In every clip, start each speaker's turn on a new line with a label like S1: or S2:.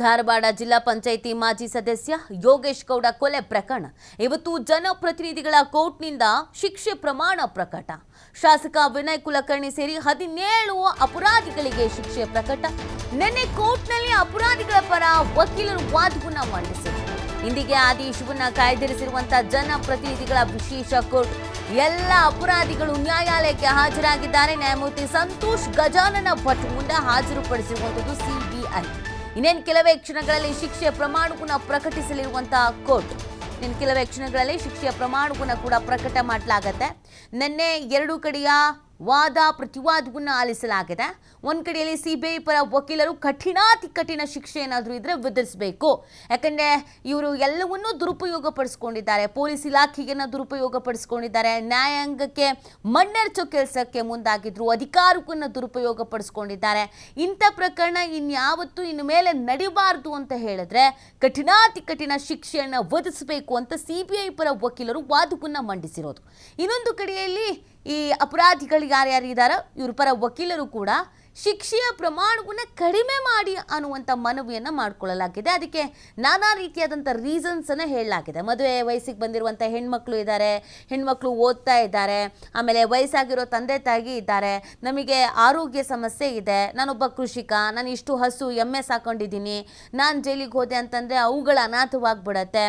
S1: ಧಾರವಾಡ ಜಿಲ್ಲಾ ಪಂಚಾಯಿತಿ ಮಾಜಿ ಸದಸ್ಯ ಯೋಗೇಶ್ ಗೌಡ ಕೊಲೆ ಪ್ರಕರಣ ಇವತ್ತು ಜನಪ್ರತಿನಿಧಿಗಳ ಕೋರ್ಟ್ನಿಂದ ಶಿಕ್ಷೆ ಪ್ರಮಾಣ ಪ್ರಕಟ. ಶಾಸಕ ವಿನಯ್ ಕುಲಕರ್ಣಿ ಸೇರಿ 17 ಅಪರಾಧಿಗಳಿಗೆ ಶಿಕ್ಷೆ ಪ್ರಕಟ. ನಿನ್ನೆ ಕೋರ್ಟ್ನಲ್ಲಿ ಅಪರಾಧಿಗಳ ಪರ ವಕೀಲರು ವಾದವನ್ನ ಮಂಡಿಸಿದರು. ಇಂದಿಗೆ ಆದೇಶವನ್ನ ಕಾಯ್ದಿರಿಸಿರುವಂತಹ ಜನಪ್ರತಿನಿಧಿಗಳ ವಿಶೇಷ ಕೋರ್ಟ್ ಎಲ್ಲ ಅಪರಾಧಿಗಳು ನ್ಯಾಯಾಲಯಕ್ಕೆ ಹಾಜರಾಗಿದ್ದಾರೆ. ನ್ಯಾಯಮೂರ್ತಿ ಸಂತೋಷ್ ಗಜಾನನ ಭಟ್ ಮುಂದೆ ಹಾಜರುಪಡಿಸಿರುವಂತದ್ದು ಸಿಬಿಐ. ಇನ್ನೇನು ಕೆಲವೇ ಕ್ಷಣಗಳಲ್ಲಿ ಶಿಕ್ಷೆಯ ಪ್ರಮಾಣವನ್ನು ಪ್ರಕಟಿಸಲಿರುವಂತಹ ಕೋರ್ಟ್. ಇನ್ನು ಕೆಲವೇ ಕ್ಷಣಗಳಲ್ಲಿ ಶಿಕ್ಷೆಯ ಪ್ರಮಾಣವನ್ನು ಕೂಡ ಪ್ರಕಟ ಮಾಡಲಾಗುತ್ತೆ. ನಿನ್ನೆ ಎರಡು ಕಡೆಯ ವಾದ ಪ್ರತಿವಾದವನ್ನು ಆಲಿಸಲಾಗಿದೆ. ಒಂದು ಕಡೆಯಲ್ಲಿ ಸಿಬಿಐ ಪರ ವಕೀಲರು ಕಠಿಣಾತಿ ಕಠಿಣ ಶಿಕ್ಷೆ ಏನಾದರೂ ಇದ್ರೆ ವಿಧಿಸಬೇಕು, ಯಾಕಂದರೆ ಇವರು ಎಲ್ಲವನ್ನೂ ದುರುಪಯೋಗ ಪಡಿಸ್ಕೊಂಡಿದ್ದಾರೆ, ಪೊಲೀಸ್ ಇಲಾಖೆಯನ್ನು ದುರುಪಯೋಗ ಪಡಿಸ್ಕೊಂಡಿದ್ದಾರೆ, ನ್ಯಾಯಾಂಗಕ್ಕೆ ಮಣ್ಣೆರಚೋ ಕೆಲಸಕ್ಕೆ ಮುಂದಾಗಿದ್ರು, ಅಧಿಕಾರವನ್ನು ದುರುಪಯೋಗ ಪಡಿಸ್ಕೊಂಡಿದ್ದಾರೆ. ಇಂಥ ಪ್ರಕರಣ ಇನ್ಯಾವತ್ತೂ ಇನ್ನು ಮೇಲೆ ನಡಿಬಾರ್ದು ಅಂತ ಹೇಳಿದ್ರೆ ಕಠಿಣಾತಿ ಕಠಿಣ ಶಿಕ್ಷೆಯನ್ನು ವಿಧಿಸಬೇಕು ಅಂತ ಸಿಬಿಐ ಪರ ವಕೀಲರು ವಾದವನ್ನು ಮಂಡಿಸಿರೋದು. ಇನ್ನೊಂದು ಕಡೆಯಲ್ಲಿ ಈ ಅಪರಾಧಿಗಳು ಯಾರ್ಯಾರಿದ್ದಾರೋ ಇವ್ರ ಪರ ವಕೀಲರು ಕೂಡ ಶಿಕ್ಷೆಯ ಪ್ರಮಾಣವನ್ನು ಕಡಿಮೆ ಮಾಡಿ ಅನ್ನುವಂಥ ಮನವಿಯನ್ನು ಮಾಡಿಕೊಳ್ಳಲಾಗಿದೆ. ಅದಕ್ಕೆ ನಾನಾ ರೀತಿಯಾದಂಥ ರೀಸನ್ಸನ್ನು ಹೇಳಲಾಗಿದೆ. ಮದುವೆ ವಯಸ್ಸಿಗೆ ಬಂದಿರುವಂಥ ಹೆಣ್ಮಕ್ಳು ಇದ್ದಾರೆ, ಹೆಣ್ಮಕ್ಳು ಓದ್ತಾ ಇದ್ದಾರೆ, ಆಮೇಲೆ ವಯಸ್ಸಾಗಿರೋ ತಂದೆ ತಾಯಿ ಇದ್ದಾರೆ, ನಮಗೆ ಆರೋಗ್ಯ ಸಮಸ್ಯೆ ಇದೆ, ನಾನೊಬ್ಬ ಕೃಷಿಕ, ನಾನು ಇಷ್ಟು ಹಸು ಎಮ್ಮೆ ಸಾಕೊಂಡಿದ್ದೀನಿ, ನಾನು ಜೈಲಿಗೆ ಹೋದೆ ಅಂತಂದರೆ ಅವುಗಳ ಅನಾಥವಾಗಿಬಿಡತ್ತೆ,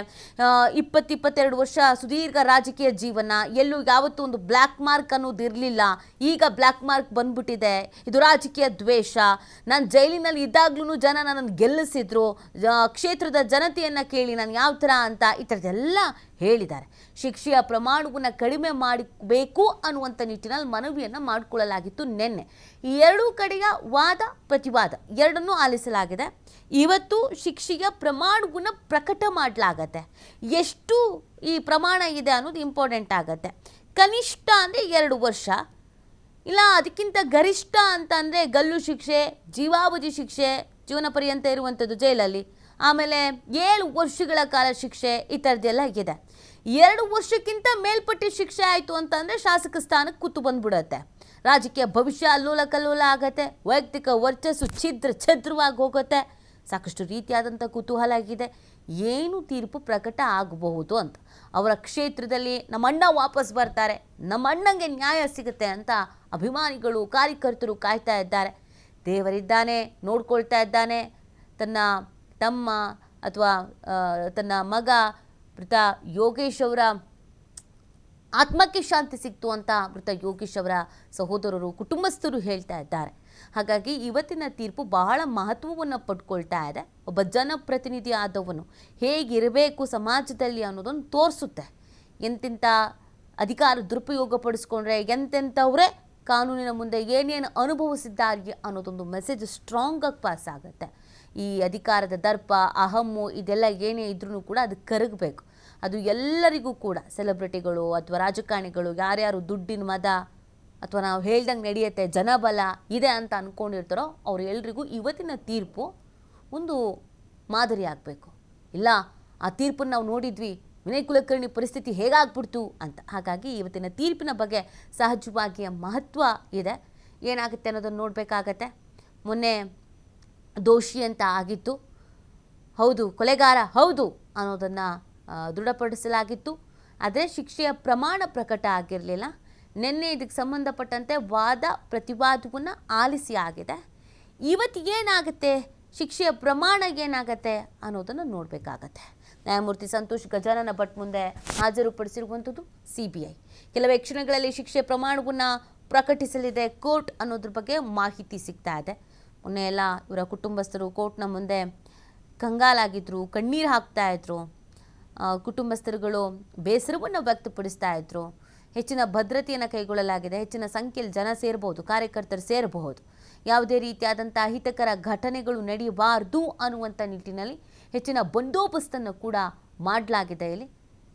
S1: 20-22 ವರ್ಷ ಸುದೀರ್ಘ ರಾಜಕೀಯ ಜೀವನ, ಎಲ್ಲೂ ಯಾವತ್ತೂ ಒಂದು ಬ್ಲ್ಯಾಕ್ ಮಾರ್ಕ್ ಅನ್ನೋದು ಇರಲಿಲ್ಲ, ಈಗ ಬ್ಲ್ಯಾಕ್ ಮಾರ್ಕ್ ಬಂದ್ಬಿಟ್ಟಿದೆ, ಇದು ರಾಜಕೀಯ ದ್ವೇಷ, ನಾನು ಜೈಲಿನಲ್ಲಿ ಇದ್ದಾಗ್ಲೂ ಜನ ನನ್ನನ್ನು ಗೆಲ್ಲಿಸಿದ್ರು, ಕ್ಷೇತ್ರದ ಜನತೆಯನ್ನು ಕೇಳಿ ನಾನು ಯಾವ ಥರ ಅಂತ ಈ ಥರದ್ದೆಲ್ಲ ಹೇಳಿದ್ದಾರೆ. ಶಿಕ್ಷೆಯ ಪ್ರಮಾಣವನ್ನು ಕಡಿಮೆ ಮಾಡಬೇಕು ಅನ್ನುವಂಥ ನಿಟ್ಟಿನಲ್ಲಿ ಮನವಿಯನ್ನು ಮಾಡಿಕೊಳ್ಳಲಾಗಿತ್ತು. ನಿನ್ನೆ ಈ ಎರಡೂ ಕಡೆಯ ವಾದ ಪ್ರತಿವಾದ ಎರಡನ್ನೂ ಆಲಿಸಲಾಗಿದೆ. ಇವತ್ತು ಶಿಕ್ಷೆಯ ಪ್ರಮಾಣವನ್ನು ಪ್ರಕಟ ಮಾಡಲಾಗತ್ತೆ. ಎಷ್ಟು ಈ ಪ್ರಮಾಣ ಇದೆ ಅನ್ನೋದು ಇಂಪಾರ್ಟೆಂಟ್ ಆಗುತ್ತೆ. ಕನಿಷ್ಠ ಅಂದರೆ 2 ವರ್ಷ, ಇಲ್ಲ ಅದಕ್ಕಿಂತ ಗರಿಷ್ಠ ಅಂತ ಅಂದರೆ ಗಲ್ಲು ಶಿಕ್ಷೆ, ಜೀವಾವಧಿ ಶಿಕ್ಷೆ, ಜೀವನ ಪರ್ಯಂತ ಇರುವಂಥದ್ದು ಜೈಲಲ್ಲಿ, ಆಮೇಲೆ 7 ವರ್ಷಗಳ ಕಾಲ ಶಿಕ್ಷೆ, ಈ ಥರದ್ದೆಲ್ಲ ಇದೆ. 2 ವರ್ಷಕ್ಕಿಂತ ಮೇಲ್ಪಟ್ಟ ಶಿಕ್ಷೆ ಆಯಿತು ಅಂತಂದರೆ ಶಾಸಕ ಸ್ಥಾನಕ್ಕೆ ಕೂತು ಬಂದ್ಬಿಡುತ್ತೆ, ರಾಜಕೀಯ ಭವಿಷ್ಯ ಅಲ್ಲೋಲ ಕಲ್ಲೋಲ ಆಗತ್ತೆ, ವೈಯಕ್ತಿಕ ವರ್ಚಸ್ಸು ಛದ್ರವಾಗಿ ಹೋಗುತ್ತೆ. ಸಾಕಷ್ಟು ರೀತಿಯಾದಂಥ ಕುತೂಹಲ ಆಗಿದೆ, ಏನು ತೀರ್ಪು ಪ್ರಕಟ ಆಗಬಹುದು ಅಂತ. ಅವರ ಕ್ಷೇತ್ರದಲ್ಲಿ ನಮ್ಮ ಅಣ್ಣ ವಾಪಸ್ ಬರ್ತಾರೆ, ನಮ್ಮ ಅಣ್ಣಂಗೆ ನ್ಯಾಯ ಸಿಗುತ್ತೆ ಅಂತ ಅಭಿಮಾನಿಗಳು ಕಾರ್ಯಕರ್ತರು ಕಾಯ್ತಾ ಇದ್ದಾರೆ. ದೇವರಿದ್ದಾನೆ, ನೋಡ್ಕೊಳ್ತಾ ಇದ್ದಾನೆ. ತನ್ನ ತಮ್ಮ ಅಥವಾ ತನ್ನ ಮಗ ಮೃತ ಯೋಗೇಶ್ ಅವರ ಆತ್ಮಕ್ಕೆ ಶಾಂತಿ ಸಿಕ್ತು ಅಂತ ಮೃತ ಯೋಗೇಶ್ ಅವರ ಸಹೋದರರು ಕುಟುಂಬಸ್ಥರು ಹೇಳ್ತಾ ಇದ್ದಾರೆ. ಹಾಗಾಗಿ ಇವತ್ತಿನ ತೀರ್ಪು ಬಹಳ ಮಹತ್ವವನ್ನು ಪಡ್ಕೊಳ್ತಾ ಇದೆ. ಒಬ್ಬ ಜನಪ್ರತಿನಿಧಿ ಆದವನು ಹೇಗಿರಬೇಕು ಸಮಾಜದಲ್ಲಿ ಅನ್ನೋದನ್ನು ತೋರಿಸುತ್ತೆ. ಎಂತೆಂಥ ಅಧಿಕಾರ ದುರುಪಯೋಗ ಪಡಿಸ್ಕೊಂಡ್ರೆ ಎಂತೆಂಥವರೇ ಕಾನೂನಿನ ಮುಂದೆ ಏನೇನು ಅನುಭವಿಸಿದ್ದಾರೆ ಅನ್ನೋದೊಂದು ಮೆಸೇಜ್ ಸ್ಟ್ರಾಂಗಾಗಿ ಪಾಸ್ ಆಗುತ್ತೆ. ಈ ಅಧಿಕಾರದ ದರ್ಪ ಅಹಮ್ಮು ಇದೆಲ್ಲ ಏನೇ ಇದ್ರೂ ಕೂಡ ಅದು ಕರಗಬೇಕು. ಅದು ಎಲ್ಲರಿಗೂ ಕೂಡ ಸೆಲೆಬ್ರಿಟಿಗಳು ಅಥವಾ ರಾಜಕಾರಣಿಗಳು ಯಾರ್ಯಾರು ದುಡ್ಡಿನ ಮದ ಅಥವಾ ನಾವು ಹೇಳ್ದಂಗೆ ನಡೆಯುತ್ತೆ ಜನಬಲ ಇದೆ ಅಂತ ಅಂದ್ಕೊಂಡಿರ್ತಾರೋ ಅವರೆಲ್ಲರಿಗೂ ಇವತ್ತಿನ ತೀರ್ಪು ಒಂದು ಮಾದರಿ ಆಗಬೇಕು. ಇಲ್ಲ ಆ ತೀರ್ಪನ್ನು ನಾವು ನೋಡಿದ್ವಿ, ವಿನಯ್ ಕುಲಕರ್ಣಿ ಪರಿಸ್ಥಿತಿ ಹೇಗಾಗ್ಬಿಡ್ತು ಅಂತ. ಹಾಗಾಗಿ ಇವತ್ತಿನ ತೀರ್ಪಿನ ಬಗ್ಗೆ ಸಹಜವಾಗಿ ಮಹತ್ವ ಇದೆ. ಏನಾಗುತ್ತೆ ಅನ್ನೋದನ್ನು ನೋಡಬೇಕಾಗತ್ತೆ. ಮೊನ್ನೆ ದೋಷಿ ಅಂತ ಆಗಿತ್ತು, ಹೌದು ಕೊಲೆಗಾರ ಹೌದು ಅನ್ನೋದನ್ನು ದೃಢಪಡಿಸಲಾಗಿತ್ತು. ಆದರೆ ಶಿಕ್ಷೆಯ ಪ್ರಮಾಣ ಪ್ರಕಟ ಆಗಿರಲಿಲ್ಲ. ನಿನ್ನೆ ಇದಕ್ಕೆ ಸಂಬಂಧಪಟ್ಟಂತೆ ವಾದ ಪ್ರತಿವಾದವನ್ನು ಆಲಿಸಿ ಆಗಿದೆ. ಇವತ್ತು ಏನಾಗುತ್ತೆ, ಶಿಕ್ಷೆಯ ಪ್ರಮಾಣ ಏನಾಗುತ್ತೆ ಅನ್ನೋದನ್ನು ನೋಡಬೇಕಾಗತ್ತೆ. ನ್ಯಾಯಮೂರ್ತಿ ಸಂತೋಷ್ ಗಜಾನನ ಭಟ್ ಮುಂದೆ ಹಾಜರುಪಡಿಸಿರುವಂಥದ್ದು ಸಿಬಿಐ. ಕೆಲವೇ ಕ್ಷಣಗಳಲ್ಲಿ ಶಿಕ್ಷೆ ಪ್ರಮಾಣವನ್ನು ಪ್ರಕಟಿಸಲಿದೆ ಕೋರ್ಟ್ ಅನ್ನೋದ್ರ ಬಗ್ಗೆ ಮಾಹಿತಿ ಸಿಗ್ತಾ ಇದೆ. ಮೊನ್ನೆ ಎಲ್ಲ ಇವರ ಕುಟುಂಬಸ್ಥರು ಕೋರ್ಟ್ನ ಮುಂದೆ ಕಂಗಾಲಾಗಿದ್ದರು, ಕಣ್ಣೀರು ಹಾಕ್ತಾ ಇದ್ರು. ಕುಟುಂಬಸ್ಥರುಗಳು ಬೇಸರವನ್ನು ವ್ಯಕ್ತಪಡಿಸ್ತಾ ಇದ್ರು. ಹೆಚ್ಚಿನ ಭದ್ರತೆಯನ್ನು ಕೈಗೊಳ್ಳಲಾಗಿದೆ. ಹೆಚ್ಚಿನ ಸಂಖ್ಯೆಯಲ್ಲಿ ಜನ ಸೇರಬಹುದು, ಕಾರ್ಯಕರ್ತರು ಸೇರಬಹುದು. ಯಾವುದೇ ರೀತಿಯಾದಂಥ ಅಹಿತಕರ ಘಟನೆಗಳು ನಡೆಯಬಾರ್ದು ಅನ್ನುವಂಥ ನಿಟ್ಟಿನಲ್ಲಿ ಹೆಚ್ಚಿನ ಬಂದೋಬಸ್ತನ್ನು ಕೂಡ ಮಾಡಲಾಗಿದೆ. ಇಲ್ಲಿ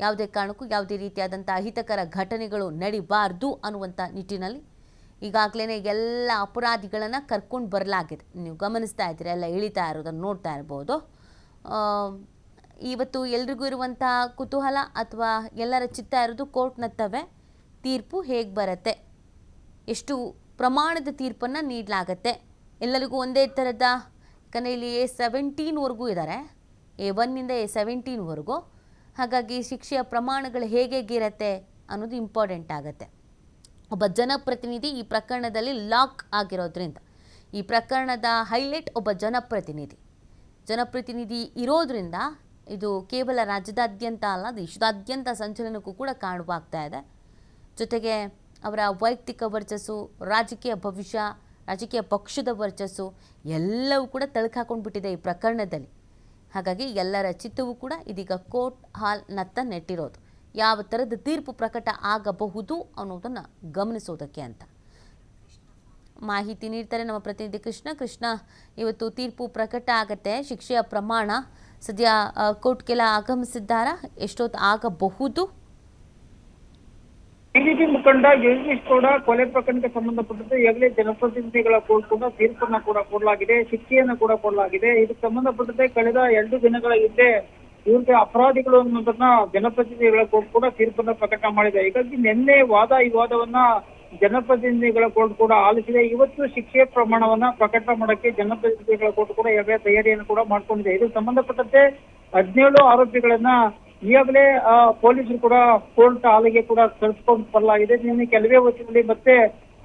S1: ಯಾವುದೇ ಕಾರಣಕ್ಕೂ ಯಾವುದೇ ರೀತಿಯಾದಂಥ ಅಹಿತಕರ ಘಟನೆಗಳು ನಡೀಬಾರ್ದು ಅನ್ನುವಂಥ ನಿಟ್ಟಿನಲ್ಲಿ ಈಗಾಗಲೇ ಎಲ್ಲ ಅಪರಾಧಿಗಳನ್ನು ಕರ್ಕೊಂಡು ಬರಲಾಗಿದೆ. ನೀವು ಗಮನಿಸ್ತಾ ಇದ್ದೀರಿ, ಎಲ್ಲ ಇಳಿತಾ ಇರೋದನ್ನು ನೋಡ್ತಾ ಇರ್ಬೋದು. ಇವತ್ತು ಎಲ್ರಿಗೂ ಇರುವಂಥ ಕುತೂಹಲ ಅಥವಾ ಎಲ್ಲರ ಚಿತ್ತ ಇರೋದು ಕೋರ್ಟ್ನತ್ತವೆ ತೀರ್ಪು ಹೇಗೆ ಬರುತ್ತೆ, ಎಷ್ಟು ಪ್ರಮಾಣದ ತೀರ್ಪನ್ನು ನೀಡಲಾಗತ್ತೆ, ಎಲ್ಲರಿಗೂ ಒಂದೇ ಥರದ ಯಾಕಂದರೆ ಇಲ್ಲಿ A17ವರೆಗೂ ಇದ್ದಾರೆ, A1 A17ವರೆಗೂ. ಹಾಗಾಗಿ ಶಿಕ್ಷೆಯ ಪ್ರಮಾಣಗಳು ಹೇಗಿರುತ್ತೆ ಅನ್ನೋದು ಇಂಪಾರ್ಟೆಂಟ್ ಆಗುತ್ತೆ. ಒಬ್ಬ ಜನಪ್ರತಿನಿಧಿ ಈ ಪ್ರಕರಣದಲ್ಲಿ ಲಾಕ್ ಆಗಿರೋದ್ರಿಂದ, ಈ ಪ್ರಕರಣದ ಹೈಲೈಟ್ ಒಬ್ಬ ಜನಪ್ರತಿನಿಧಿ ಇರೋದ್ರಿಂದ ಇದು ಕೇವಲ ರಾಜ್ಯದಾದ್ಯಂತ ಅಲ್ಲ, ದೇಶದಾದ್ಯಂತ ಸಂಚಲನಕ್ಕೂ ಕೂಡ ಕಾರಣವಾಗ್ತಾ ಇದೆ. ಜೊತೆಗೆ ಅವರ ವೈಯಕ್ತಿಕ ವರ್ಚಸ್ಸು, ರಾಜಕೀಯ ಭವಿಷ್ಯ, ರಾಜಕೀಯ ಪಕ್ಷದ ವರ್ಚಸ್ಸು ಎಲ್ಲವೂ ಕೂಡ ತಳ್ಕಾಕೊಂಡು ಬಿಟ್ಟಿದೆ ಈ ಪ್ರಕರಣದಲ್ಲಿ. ಹಾಗಾಗಿ ಎಲ್ಲರ ಚಿತ್ತವೂ ಕೂಡ ಇದೀಗ ಕೋರ್ಟ್ ಹಾಲ್ನತ್ತ ನೆಟ್ಟಿರೋದು. ಯಾವ ಥರದ ತೀರ್ಪು ಪ್ರಕಟ ಆಗಬಹುದು ಅನ್ನೋದನ್ನು ಗಮನಿಸೋದಕ್ಕೆ ಅಂತ ಮಾಹಿತಿ ನೀಡ್ತಾರೆ ನಮ್ಮ ಪ್ರತಿನಿಧಿ ಕೃಷ್ಣ. ಇವತ್ತು ತೀರ್ಪು ಪ್ರಕಟ ಆಗತ್ತೆ, ಶಿಕ್ಷೆಯ ಪ್ರಮಾಣ ಸದ್ಯ ಕೋರ್ಟ್ಗೆಲ್ಲ ಆಗಮಿಸಿದ್ದಾರಾ? ಎಷ್ಟೊತ್ತು ಆಗಬಹುದು?
S2: ಬಿಜೆಪಿ ಮುಖಂಡ ಯೋಗೇಶ್ ಗೌಡ ಕೊಲೆ ಪ್ರಕರಣಕ್ಕೆ ಸಂಬಂಧಪಟ್ಟಂತೆ ಈಗಾಗಲೇ ಜನಪ್ರತಿನಿಧಿಗಳ ಕೋರ್ಟ್ ಕೂಡ ತೀರ್ಪನ್ನ ಕೂಡ ಕೊಡಲಾಗಿದೆ, ಶಿಕ್ಷೆಯನ್ನು ಕೂಡ ಕೊಡಲಾಗಿದೆ. ಇದಕ್ಕೆ ಸಂಬಂಧಪಟ್ಟಂತೆ ಕಳೆದ 2 ದಿನಗಳ ಹಿಂದೆ ಇವ್ರಿಗೆ ಅಪರಾಧಿಗಳು ಅನ್ನೋದನ್ನ ಜನಪ್ರತಿನಿಧಿಗಳ ಕೋರ್ಟ್ ಕೂಡ ತೀರ್ಪನ್ನ ಪ್ರಕಟ ಮಾಡಿದೆ. ಹೀಗಾಗಿ ನಿನ್ನೆ ವಾದ ವಿವಾದವನ್ನ ಜನಪ್ರತಿನಿಧಿಗಳ ಕೋರ್ಟ್ ಕೂಡ ಆಲಿಸಿದೆ. ಇವತ್ತು ಶಿಕ್ಷೆ ಪ್ರಮಾಣವನ್ನ ಪ್ರಕಟ ಮಾಡಕ್ಕೆ ಜನಪ್ರತಿನಿಧಿಗಳ ಕೋರ್ಟ್ ಕೂಡ ಈಗಾಗಲೇ ತಯಾರಿಯನ್ನು ಕೂಡ ಮಾಡ್ಕೊಂಡಿದೆ. ಇದಕ್ಕೆ ಸಂಬಂಧಪಟ್ಟಂತೆ 17 ಆರೋಪಿಗಳನ್ನ ಈಗಾಗಲೇ ಪೊಲೀಸರು ಕೂಡ ಕೋರ್ಟ್ ಹಾಲಿಗೆ ಕೂಡ ಕಳಿಸ್ಕೊಂಡು ಬರಲಾಗಿದೆ. ನಿನ್ನೆ ಕೆಲವೇ ಹೊತ್ತಿನಲ್ಲಿ ಮತ್ತೆ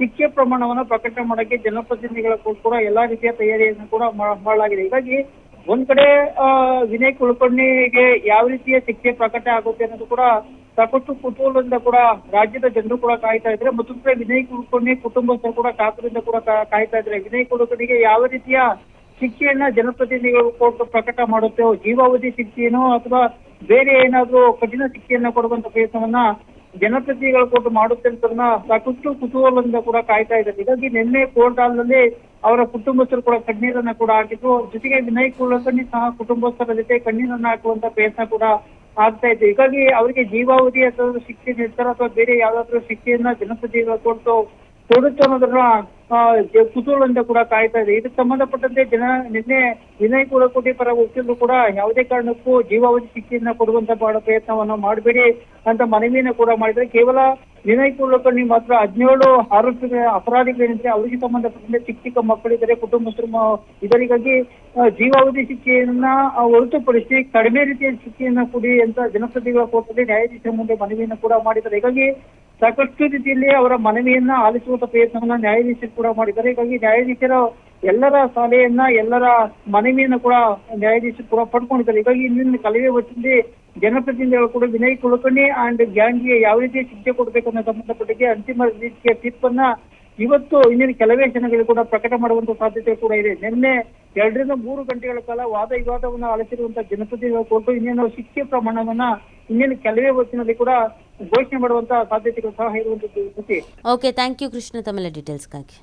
S2: ಶಿಕ್ಷೆ ಪ್ರಮಾಣವನ್ನ ಪ್ರಕಟ ಮಾಡಕ್ಕೆ ಜನಪ್ರತಿನಿಧಿಗಳ ಕೋರ್ಟ್ ಕೂಡ ಎಲ್ಲಾ ರೀತಿಯ ತಯಾರಿಯನ್ನು ಕೂಡ ಮಾಡಲಾಗಿದೆ. ಹೀಗಾಗಿ ಒಂದ್ ಕಡೆ ವಿನಯ್ ಕುಲಕರ್ಣಿಗೆ ಯಾವ ರೀತಿಯ ಶಿಕ್ಷೆ ಪ್ರಕಟ ಆಗುತ್ತೆ ಅನ್ನೋದು ಕೂಡ ಸಾಕಷ್ಟು ಕುತೂಹಲದಿಂದ ಕೂಡ ರಾಜ್ಯದ ಜನರು ಕೂಡ ಕಾಯ್ತಾ ಇದ್ದಾರೆ. ಮತ್ತೊಂದು ಕಡೆ ವಿನಯ್ ಕುಲಕರ್ಣಿ ಕುಟುಂಬಸ್ಥರು ಕೂಡ ಕಾತುರದಿಂದ ಕೂಡ ಕಾಯ್ತಾ ಇದ್ದಾರೆ. ವಿನಯ್ ಕುಲಕರ್ಣಿಗೆ ಯಾವ ರೀತಿಯ ಶಿಕ್ಷೆಯನ್ನ ಜನಪ್ರತಿನಿಧಿಗಳು ಕೋರ್ಟ್ ಪ್ರಕಟ ಮಾಡುತ್ತೆ, ಜೀವಾವಧಿ ಶಿಕ್ಷೆಯೇನೋ ಅಥವಾ ಬೇರೆ ಏನಾದ್ರೂ ಕಠಿಣ ಶಿಕ್ಷೆಯನ್ನ ಕೊಡುವಂತ ಪ್ರಯತ್ನವನ್ನ ಜನಪ್ರತಿನಿಧಿಗಳ ಕೋರ್ಟ್ ಮಾಡುತ್ತೆ ಅಂತ ಸಾಕಷ್ಟು ಕುತೂಹಲದಿಂದ ಕೂಡ ಕಾಯ್ತಾ ಇದ್ದಾರೆ. ಹೀಗಾಗಿ ನಿನ್ನೆ ಕೋರ್ಟ್ ಹಾಲ್ನಲ್ಲಿ ಅವರ ಕುಟುಂಬಸ್ಥರು ಕೂಡ ಕಣ್ಣೀರನ್ನ ಕೂಡ ಹಾಕಿದ್ರು. ಜೊತೆಗೆ ವಿನಯ್ ಕುಲಕರ್ಣಿ ಸಹ ಕುಟುಂಬಸ್ಥರ ಜೊತೆ ಕಣ್ಣೀರನ್ನ ಹಾಕುವಂತ ಪ್ರಯತ್ನ ಕೂಡ ಆಗ್ತಾ ಇತ್ತು. ಹೀಗಾಗಿ ಅವರಿಗೆ ಜೀವಾವಧಿ ಅಥವಾ ಶಿಕ್ಷೆ ನೀಡ್ತಾರ ಅಥವಾ ಬೇರೆ ಯಾವ್ದಾದ್ರು ಶಿಕ್ಷೆಯನ್ನ ಜನಪ್ರತಿನಿಧಿಗಳ ಕೋರ್ಟ್ ಕೊಡುತ್ತೆ ಅನ್ನೋದನ್ನ ಕುತೂಹಲದಿಂದ ಕೂಡ ಕಾಯ್ತಾ ಇದೆ. ಇದಕ್ಕೆ ಸಂಬಂಧಪಟ್ಟಂತೆ ನಿನ್ನೆ ವಿನಯ್ ಕುಲಕರ್ಣಿ ಪರ ವಕೀಲರು ಕೂಡ ಯಾವುದೇ ಕಾರಣಕ್ಕೂ ಜೀವಾವಧಿ ಶಿಕ್ಷೆಯನ್ನ ಕೊಡುವಂತ ಪ್ರಯತ್ನವನ್ನ ಮಾಡಬೇಡಿ ಅಂತ ಮನವಿಯನ್ನು ಕೂಡ ಮಾಡಿದ್ರೆ. ಕೇವಲ ವಿನಯ್ ಕುಲಕರ್ಣಿ ಮಾತ್ರ 17 ಅಪರಾಧಿಗಳೇನಿದ್ರೆ ಅವರಿಗೆ ಸಂಬಂಧಪಟ್ಟಂತೆ ಚಿಕ್ಕ ಮಕ್ಕಳಿದ್ದಾರೆ, ಕುಟುಂಬಸ್ಥರು ಇದರಿಗಾಗಿ ಜೀವಾವಧಿ ಶಿಕ್ಷೆಯನ್ನ ಹೊರತುಪಡಿಸಿ ಕಡಿಮೆ ರೀತಿಯ ಶಿಕ್ಷೆಯನ್ನ ಕೊಡಿ ಅಂತ ಜನಪ್ರತಿನಿಧಿಗಳ ಕೋರ್ಟಲ್ಲಿ ನ್ಯಾಯಾಧೀಶರ ಮುಂದೆ ಮನವಿಯನ್ನು ಕೂಡ ಮಾಡಿದ್ದಾರೆ. ಹೀಗಾಗಿ ಸಾಕಷ್ಟು ರೀತಿಯಲ್ಲಿ ಅವರ ಮನವಿಯನ್ನ ಆಲಿಸುವಂತ ಪ್ರಯತ್ನವನ್ನ ನ್ಯಾಯಾಧೀಶರು ಕೂಡ ಮಾಡಿದ್ದಾರೆ. ಹೀಗಾಗಿ ನ್ಯಾಯಾಧೀಶರ ಎಲ್ಲರ ಸಲಹೆಯನ್ನ ಎಲ್ಲರ ಮನವಿಯನ್ನ ಕೂಡ ನ್ಯಾಯಾಧೀಶರು ಕೂಡ ಪಡ್ಕೊಂಡಿದ್ದಾರೆ. ಹೀಗಾಗಿ ಇಂದಿನ ಕಲವೇ ಹೊತ್ತಿನಲ್ಲಿ ಜನಪ್ರತಿನಿಧಿಗಳು ಕೂಡ ವಿನಯ್ ಕುಲಕರ್ಣಿ ಅಂಡ್ ಗ್ಯಾಂಗ್ಗೆ ಯಾವ ರೀತಿಯ ಶಿಕ್ಷೆ ಕೊಡಬೇಕನ್ನೋ ಸಂಬಂಧಪಟ್ಟಿಗೆ ಅಂತಿಮ ರೀತಿಯ ತೀರ್ಪನ್ನ ಇವತ್ತು ಇಂದಿನ ಕೆಲವೇ ಕ್ಷಣಗಳು ಕೂಡ ಪ್ರಕಟ ಮಾಡುವಂತ ಸಾಧ್ಯತೆ ಕೂಡ ಇದೆ. ನಿನ್ನೆ 2 ರಿಂದ 3 ಗಂಟೆಗಳ ಕಾಲ ವಾದ ವಿವಾದವನ್ನು ಆಲಿಸಿರುವಂತಹ ಜನಪ್ರತಿನಿಧಿಗಳ ಕೋರ್ಟ್ ಇನ್ನೇನು ಶಿಕ್ಷೆ ಪ್ರಮಾಣವನ್ನ ಇನ್ನೇನು ಕೆಲವೇ ಹೊತ್ತಿನಲ್ಲಿ ಕೂಡ ಘೋಷಣೆ ಮಾಡುವಂತಹ ಸಾಧ್ಯತೆಗಳು ಸಹ ಇರುವಂತದ್ದು.
S1: ಓಕೆ, ಥ್ಯಾಂಕ್ ಯು ಕೃಷ್ಣ ತಮ್ಮೆಲ್ಲ ಡೀಟೇಲ್ಸ್ಗಾಗಿ.